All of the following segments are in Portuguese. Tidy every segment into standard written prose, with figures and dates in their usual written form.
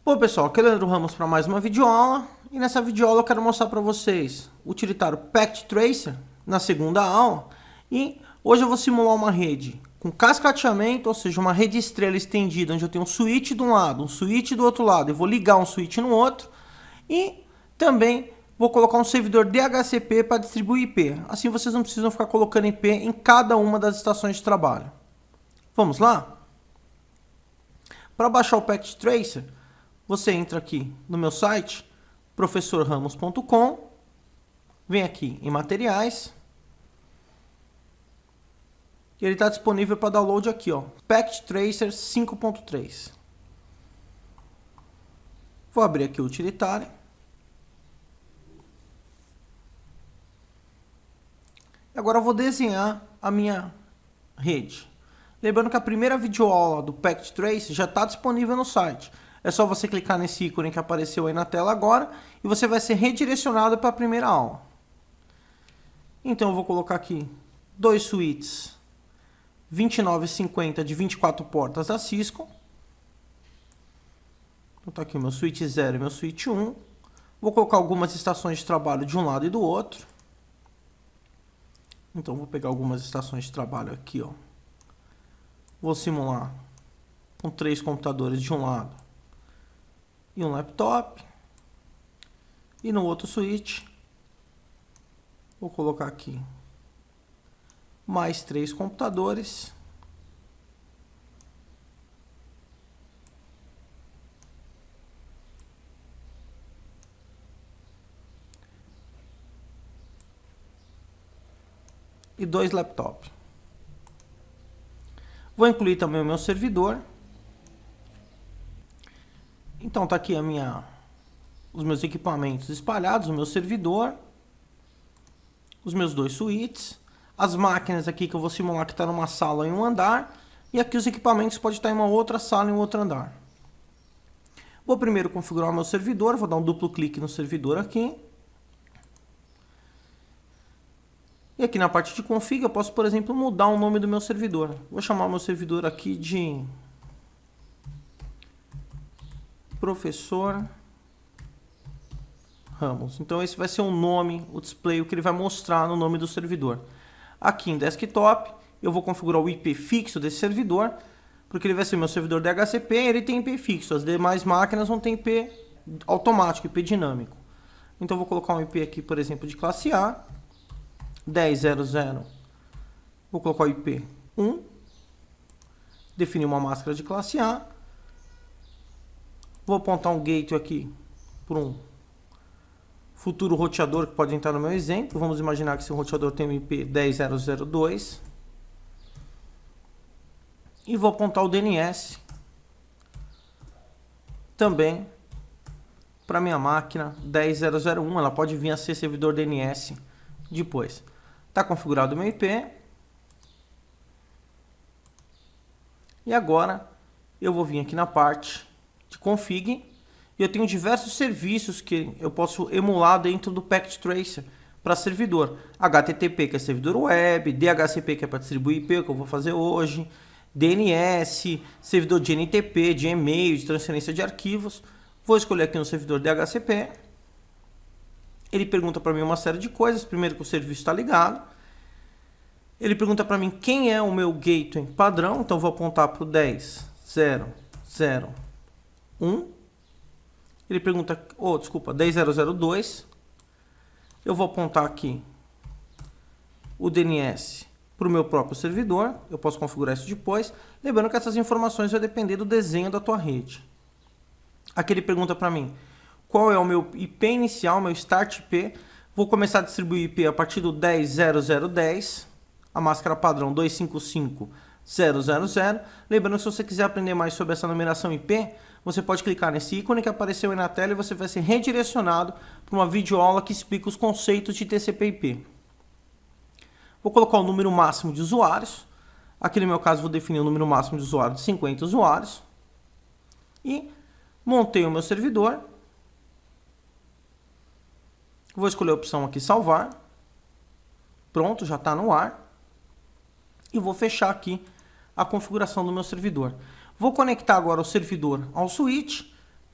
Bom pessoal, aqui é o Leandro Ramos para mais uma videoaula. E nessa videoaula eu quero mostrar para vocês o utilitário Packet Tracer na segunda aula. E hoje eu vou simular uma rede com cascateamento, ou seja, uma rede estrela estendida, onde eu tenho um switch de um lado, um switch do outro lado, e vou ligar um switch no outro. E também vou colocar um servidor DHCP para distribuir IP. Assim vocês não precisam ficar colocando IP em cada uma das estações de trabalho. Vamos lá? Para baixar o Packet Tracer, você entra aqui no meu site, professorramos.com, vem aqui em materiais, e ele está disponível para download aqui, ó, Packet Tracer 5.3. Vou abrir aqui o utilitário. E agora eu vou desenhar a minha rede. Lembrando que a primeira videoaula do Packet Tracer já está disponível no site. É só você clicar nesse ícone que apareceu aí na tela agora e você vai ser redirecionado para a primeira aula. Então eu vou colocar aqui dois switches 2950 de 24 portas da Cisco. Então tá aqui o meu switch 0 e meu switch 1. Vou colocar algumas estações de trabalho de um lado e do outro. Então vou pegar algumas estações de trabalho aqui, ó. Vou simular com 3 computadores de um lado e um laptop. E no outro switch, vou colocar aqui mais 3 computadores. E 2 laptops. Vou incluir também o meu servidor. Então tá aqui os meus equipamentos espalhados, o meu servidor, os meus 2 switches, as máquinas aqui que eu vou simular que está numa sala em um andar, e aqui os equipamentos podem estar em uma outra sala em um outro andar. Vou primeiro configurar o meu servidor, vou dar um duplo clique no servidor aqui. E aqui na parte de config eu posso, por exemplo, mudar o nome do meu servidor. Vou chamar o meu servidor aqui de Professor Ramos. Então esse vai ser o nome, o display, o que ele vai mostrar no nome do servidor. Aqui em desktop eu vou configurar o IP fixo desse servidor, porque ele vai ser meu servidor DHCP, ele tem IP fixo. As demais máquinas vão ter IP automático, IP dinâmico. Então eu vou colocar um IP aqui, por exemplo, de classe A. 10.0.0, vou colocar o IP 1, definir uma máscara de classe A, vou apontar um gateway aqui para um futuro roteador que pode entrar no meu exemplo. Vamos imaginar que esse roteador tem o IP 10.0.0.2 e vou apontar o DNS também para minha máquina 10.0.0.1, ela pode vir a ser servidor DNS depois. Está configurado o meu IP. E agora eu vou vir aqui na parte de config. E eu tenho diversos serviços que eu posso emular dentro do Packet Tracer para servidor. HTTP, que é servidor web. DHCP, que é para distribuir IP, que eu vou fazer hoje. DNS, servidor de NTP, de e-mail, de transferência de arquivos. Vou escolher aqui no servidor DHCP. Ele pergunta para mim uma série de coisas. Primeiro que o serviço está ligado. Ele pergunta para mim quem é o meu gateway padrão. Então vou apontar para o 10.0.0.1. Ele pergunta, 10.0.0.2. Eu vou apontar aqui o DNS para o meu próprio servidor. Eu posso configurar isso depois. Lembrando que essas informações vão depender do desenho da tua rede. Aqui ele pergunta para mim qual é o meu IP inicial, meu start IP. Vou começar a distribuir IP a partir do 10.0.0.10, a máscara padrão 255.0.0.0. Lembrando que se você quiser aprender mais sobre essa numeração IP, você pode clicar nesse ícone que apareceu aí na tela e você vai ser redirecionado para uma videoaula que explica os conceitos de TCP/IP. Vou colocar o número máximo de usuários. Aqui no meu caso vou definir o número máximo de usuários de 50 usuários. E montei o meu servidor. Vou escolher a opção aqui salvar. Pronto, já está no ar. E vou fechar aqui a configuração do meu servidor. Vou conectar agora o servidor ao switch.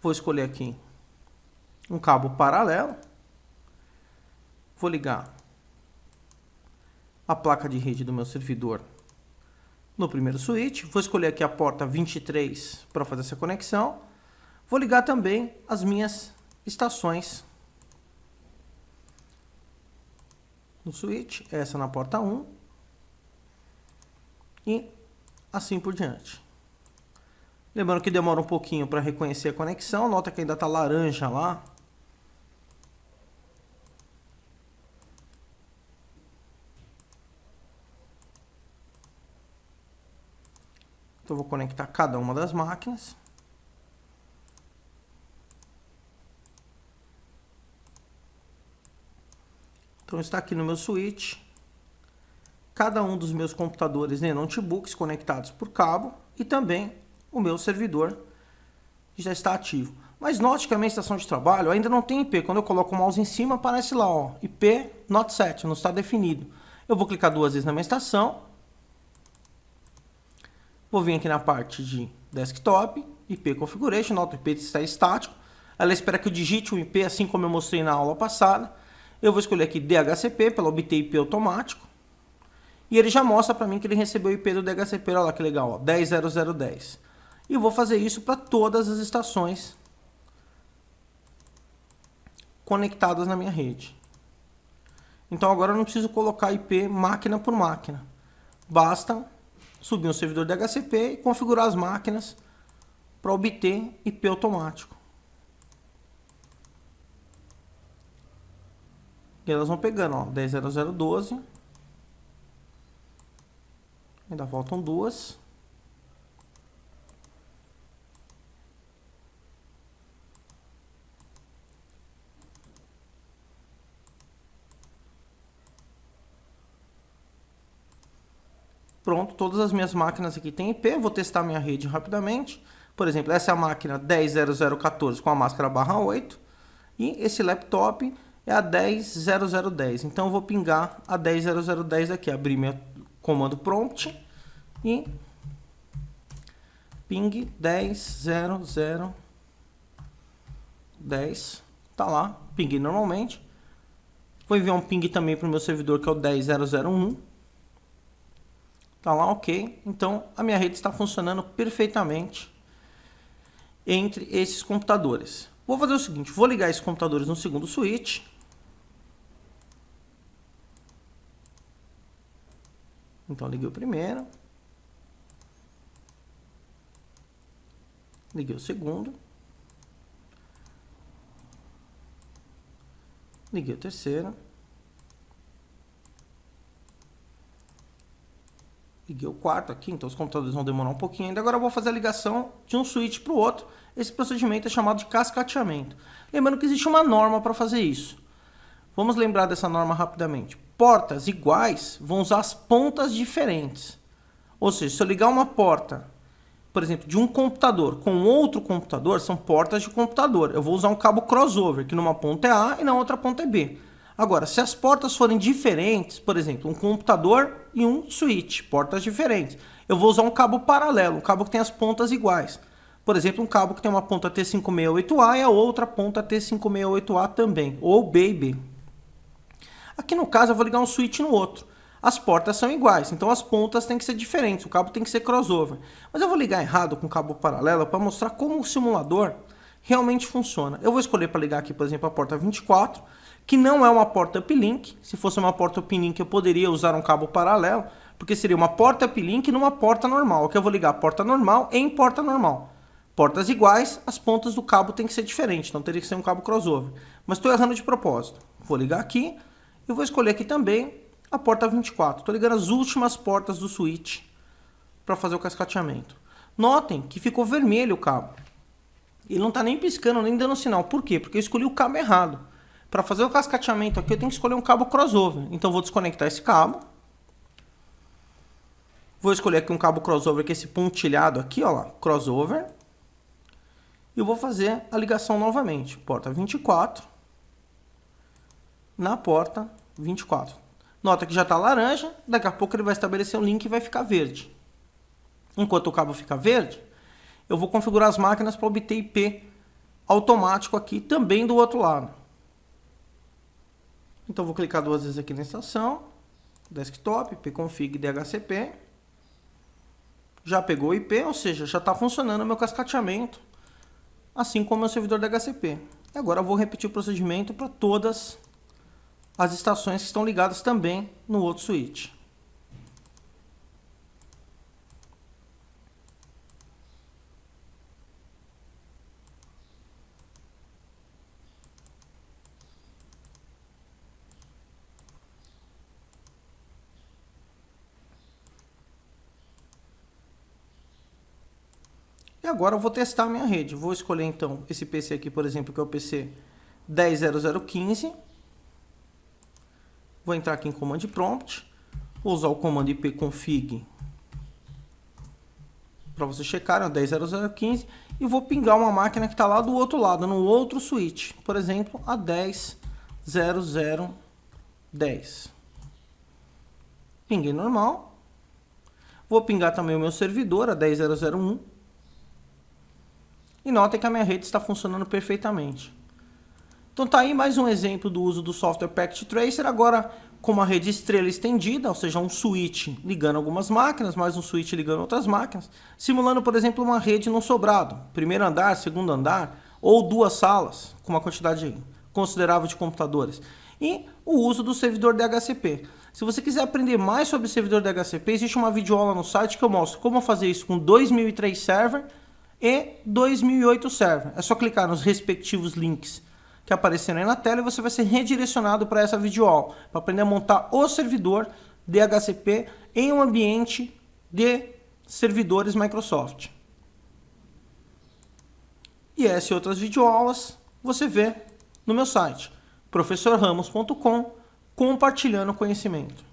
Vou escolher aqui um cabo paralelo. Vou ligar a placa de rede do meu servidor no primeiro switch. Vou escolher aqui a porta 23 para fazer essa conexão. Vou ligar também as minhas estações no switch. Essa na porta 1. E assim por diante. Lembrando que demora um pouquinho para reconhecer a conexão. Nota que ainda está laranja lá. Então, eu vou conectar cada uma das máquinas. Então, está aqui no meu switch. Cada um dos meus computadores e notebooks conectados por cabo. E também o meu servidor que já está ativo. Mas note que a minha estação de trabalho ainda não tem IP. Quando eu coloco o mouse em cima, aparece lá, ó, IP not set, não está definido. Eu vou clicar 2 vezes na minha estação. Vou vir aqui na parte de desktop, IP configuration, nota o IP está estático. Ela espera que eu digite o IP, assim como eu mostrei na aula passada. Eu vou escolher aqui DHCP, para obter IP automático. E ele já mostra para mim que ele recebeu o IP do DHCP, olha lá que legal, ó, 10.0010. E eu vou fazer isso para todas as estações conectadas na minha rede. Então agora eu não preciso colocar IP máquina por máquina. Basta subir um servidor DHCP e configurar as máquinas para obter IP automático. E elas vão pegando, ó, 10.0012. Ainda faltam 2. Pronto, todas as minhas máquinas aqui têm IP. Vou testar minha rede rapidamente. Por exemplo, essa é a máquina 10.0014 com a máscara /8. E esse laptop é a 10.0010. Então eu vou pingar a 10.0010 aqui. Abrir meu comando prompt e ping 10.0010. Tá lá, pinguei normalmente. Vou enviar um ping também para o meu servidor, que é o 10.001. Tá lá, ok. Então a minha rede está funcionando perfeitamente entre esses computadores. Vou fazer o seguinte, vou ligar esses computadores no segundo switch. Então liguei o primeiro. Liguei o segundo. Liguei o terceiro. Liguei o quarto aqui, então os computadores vão demorar um pouquinho ainda. Agora eu vou fazer a ligação de um switch para o outro. Esse procedimento é chamado de cascateamento. Lembrando que existe uma norma para fazer isso. Vamos lembrar dessa norma rapidamente. Portas iguais vão usar as pontas diferentes. Ou seja, se eu ligar uma porta, por exemplo, de um computador com outro computador, são portas de computador. Eu vou usar um cabo crossover, que numa ponta é A e na outra ponta é B. Agora, se as portas forem diferentes, por exemplo, um computador e um switch, portas diferentes, eu vou usar um cabo paralelo, um cabo que tem as pontas iguais. Por exemplo, um cabo que tem uma ponta T568A e a outra ponta T568A também, ou B e B. Aqui no caso eu vou ligar um switch no outro. As portas são iguais, então as pontas têm que ser diferentes, o cabo tem que ser crossover. Mas eu vou ligar errado com cabo paralelo para mostrar como o simulador realmente funciona. Eu vou escolher para ligar aqui, por exemplo, a porta 24, que não é uma porta uplink. Se fosse uma porta uplink eu poderia usar um cabo paralelo, porque seria uma porta uplink numa porta normal. Aqui eu vou ligar a porta normal em porta normal. Portas iguais, as pontas do cabo tem que ser diferentes, então teria que ser um cabo crossover. Mas estou errando de propósito. Vou ligar aqui e vou escolher aqui também a porta 24. Estou ligando as últimas portas do switch para fazer o cascateamento. Notem que ficou vermelho o cabo. Ele não está nem piscando, nem dando sinal. Por quê? Porque eu escolhi o cabo errado. Para fazer o cascateamento aqui eu tenho que escolher um cabo crossover. Então eu vou desconectar esse cabo. Vou escolher aqui um cabo crossover, que é esse pontilhado aqui, ó lá, crossover. E eu vou fazer a ligação novamente. Porta 24 na porta 24. Nota que já está laranja, daqui a pouco ele vai estabelecer um link e vai ficar verde. Enquanto o cabo fica verde, eu vou configurar as máquinas para obter IP automático aqui também do outro lado. Então vou clicar 2 vezes aqui na estação, desktop, ipconfig DHCP. Já pegou o IP, ou seja, já está funcionando o meu cascateamento, assim como o meu servidor DHCP. E agora eu vou repetir o procedimento para todas as estações que estão ligadas também no outro switch. E agora eu vou testar a minha rede. Vou escolher então esse PC aqui, por exemplo, que é o PC 10.0015. Vou entrar aqui em Command Prompt. Vou usar o comando ipconfig para você checar, 10.0015. E vou pingar uma máquina que está lá do outro lado, no outro switch. Por exemplo, a 10.0010. Pinguei normal. Vou pingar também o meu servidor, a 10.001. E notem que a minha rede está funcionando perfeitamente. Então tá aí mais um exemplo do uso do software Packet Tracer, agora com uma rede estrela estendida, ou seja, um switch ligando algumas máquinas, mais um switch ligando outras máquinas, simulando, por exemplo, uma rede num sobrado, primeiro andar, segundo andar, ou 2 salas, com uma quantidade considerável de computadores. E o uso do servidor DHCP. Se você quiser aprender mais sobre o servidor DHCP, existe uma videoaula no site que eu mostro como fazer isso com 2003 server e 2008 server. É só clicar nos respectivos links que apareceram aí na tela e você vai ser redirecionado para essa videoaula, para aprender a montar o servidor DHCP em um ambiente de servidores Microsoft. E essa e outras videoaulas você vê no meu site, professorramos.com, compartilhando conhecimento.